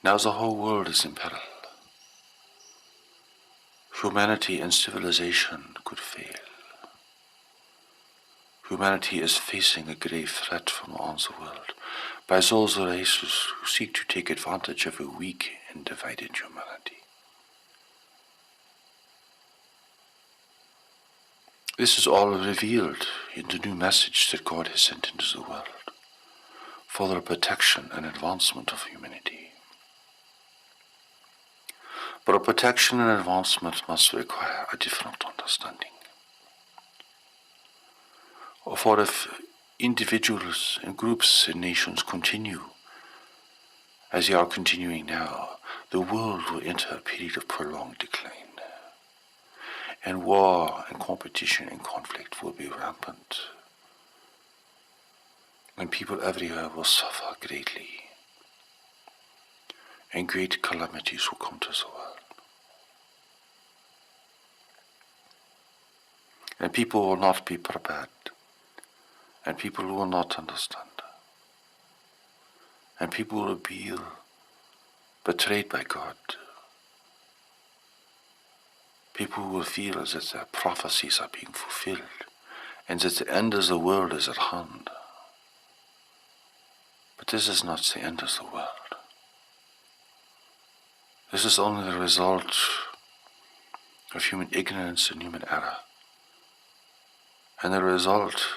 Now the whole world is in peril. Humanity and civilization could fail. Humanity is facing a grave threat from all the world by those races who seek to take advantage of a weak and divided humanity. This is all revealed in the new message that God has sent into the world for the protection and advancement of humanity. But a protection and advancement must require a different understanding. For if individuals and groups and nations continue as they are continuing now, the world will enter a period of prolonged decline. And war and competition and conflict will be rampant. And people everywhere will suffer greatly. And great calamities will come to the world. And people will not be prepared. And people will not understand. And people will be betrayed by God. People will feel as if their prophecies are being fulfilled and that the end of the world is at hand. But this is not the end of the world. This is only the result of human ignorance and human error, and the result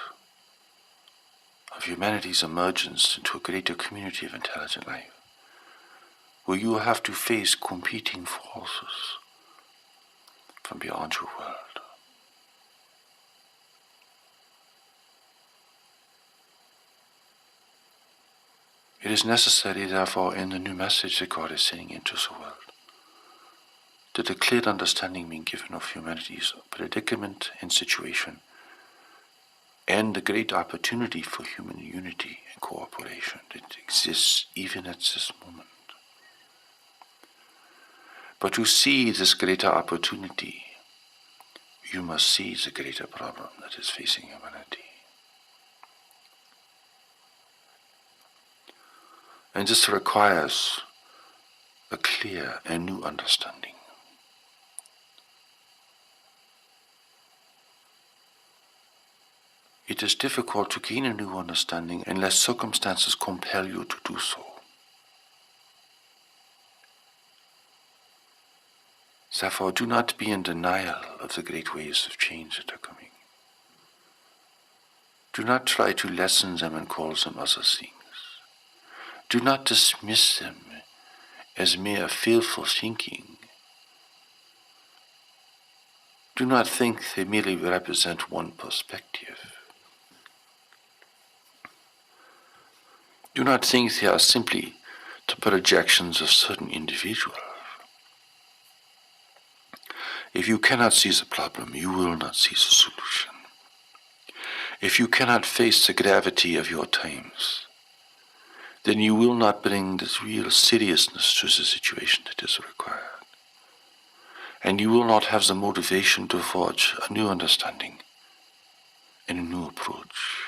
of humanity's emergence into a greater community of intelligent life, where you will have to face competing forces from beyond your world. It is necessary, therefore, in the new message that God is sending into the world, that a clear understanding being given of humanity's predicament and situation, and the great opportunity for human unity and cooperation that exists even at this moment. But to see this greater opportunity, you must see the greater problem that is facing humanity. And this requires a clear and new understanding. It is difficult to gain a new understanding unless circumstances compel you to do so. Therefore, do not be in denial of the great waves of change that are coming. Do not try to lessen them and call them other things. Do not dismiss them as mere fearful thinking. Do not think they merely represent one perspective. Do not think they are simply the projections of certain individuals. If you cannot see the problem, you will not see the solution. If you cannot face the gravity of your times, then you will not bring the real seriousness to the situation that is required. And you will not have the motivation to forge a new understanding and a new approach.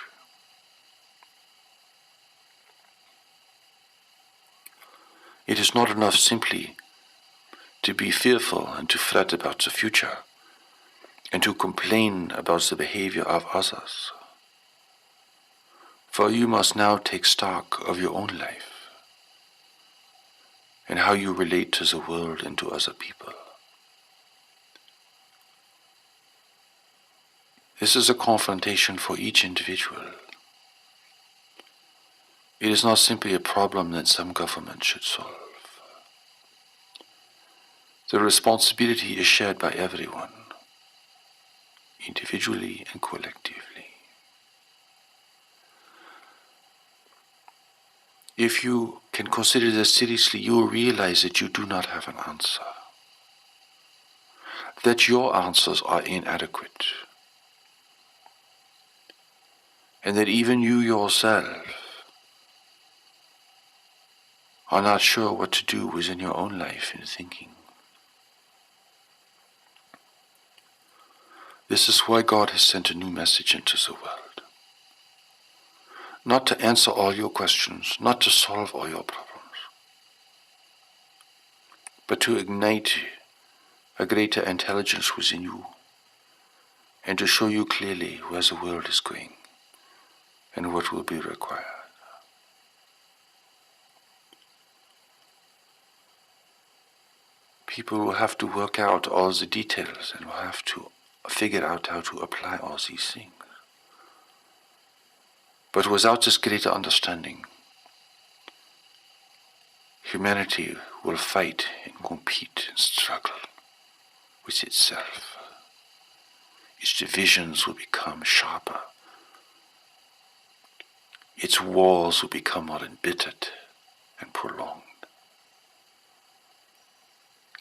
It is not enough simply to be fearful and to fret about the future and to complain about the behavior of others. For you must now take stock of your own life and how you relate to the world and to other people. This is a confrontation for each individual. It is not simply a problem that some government should solve. The responsibility is shared by everyone, individually and collectively. If you can consider this seriously, you will realize that you do not have an answer, that your answers are inadequate, and that even you yourself are not sure what to do within your own life and thinking. This is why God has sent a new message into the world. Not to answer all your questions, not to solve all your problems, but to ignite a greater intelligence within you, and to show you clearly where the world is going and what will be required. People will have to work out all the details and will have to figure out how to apply all these things. But without this greater understanding, humanity will fight and compete and struggle with itself. Its divisions will become sharper. Its wars will become more embittered and prolonged.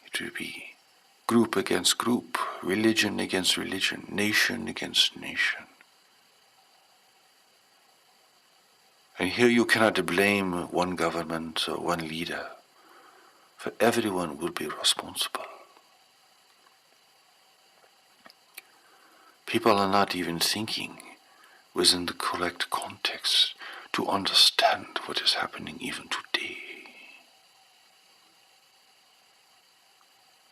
It will be group against group, religion against religion, nation against nation. And here you cannot blame one government or one leader, for everyone will be responsible. People are not even thinking within the correct context to understand what is happening even today.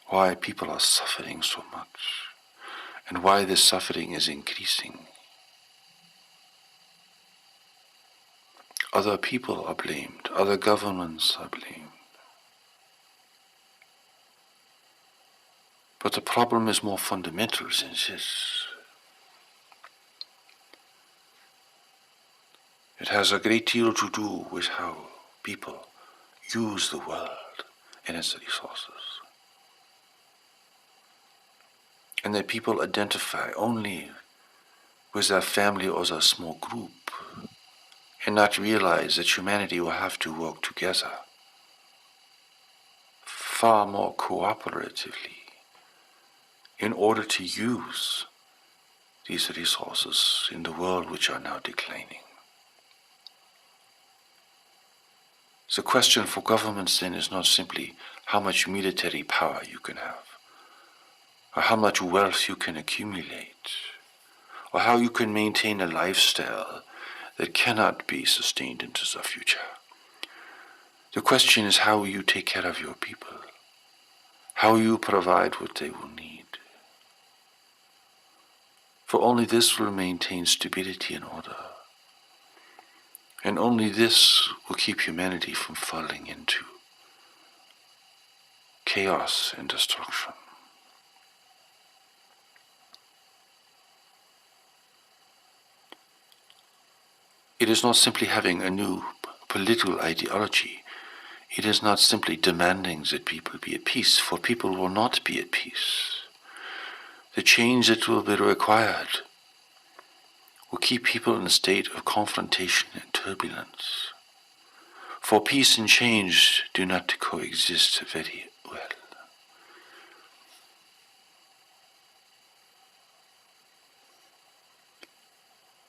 Why people are suffering so much, and why this suffering is increasing. Other people are blamed, other governments are blamed. But the problem is more fundamental than this. It has a great deal to do with how people use the world and its resources. And that people identify only with their family or their small group, and not realize that humanity will have to work together far more cooperatively in order to use these resources in the world which are now declining. The question for governments then is not simply how much military power you can have, or how much wealth you can accumulate, or how you can maintain a lifestyle that cannot be sustained into the future. The question is how you take care of your people, how you provide what they will need. For only this will maintain stability and order, and only this will keep humanity from falling into chaos and destruction. It is not simply having a new political ideology. It is not simply demanding that people be at peace, for people will not be at peace. The change that will be required will keep people in a state of confrontation and turbulence. For peace and change do not coexist very well.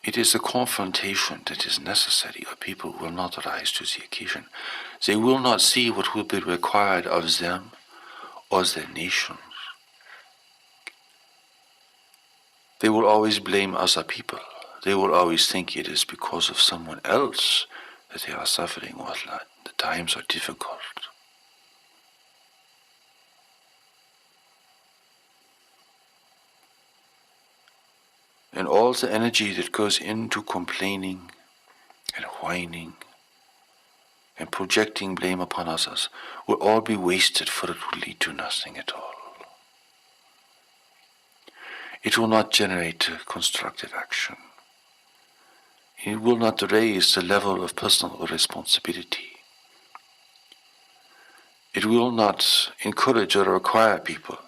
It is the confrontation that is necessary, or people will not rise to the occasion. They will not see what will be required of them or their nations. They will always blame other people. They will always think it is because of someone else that they are suffering or that the times are difficult. And all the energy that goes into complaining and whining and projecting blame upon others will all be wasted, for it will lead to nothing at all. It will not generate constructive action. It will not raise the level of personal responsibility. It will not encourage or require people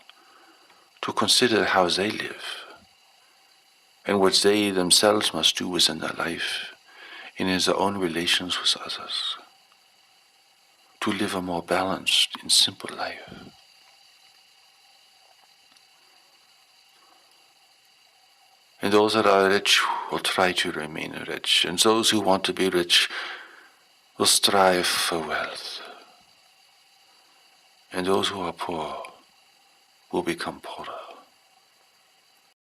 to consider how they live and what they themselves must do within their life and in their own relations with others, to live a more balanced and simple life. And those that are rich will try to remain rich, and those who want to be rich will strive for wealth, and those who are poor will become poorer.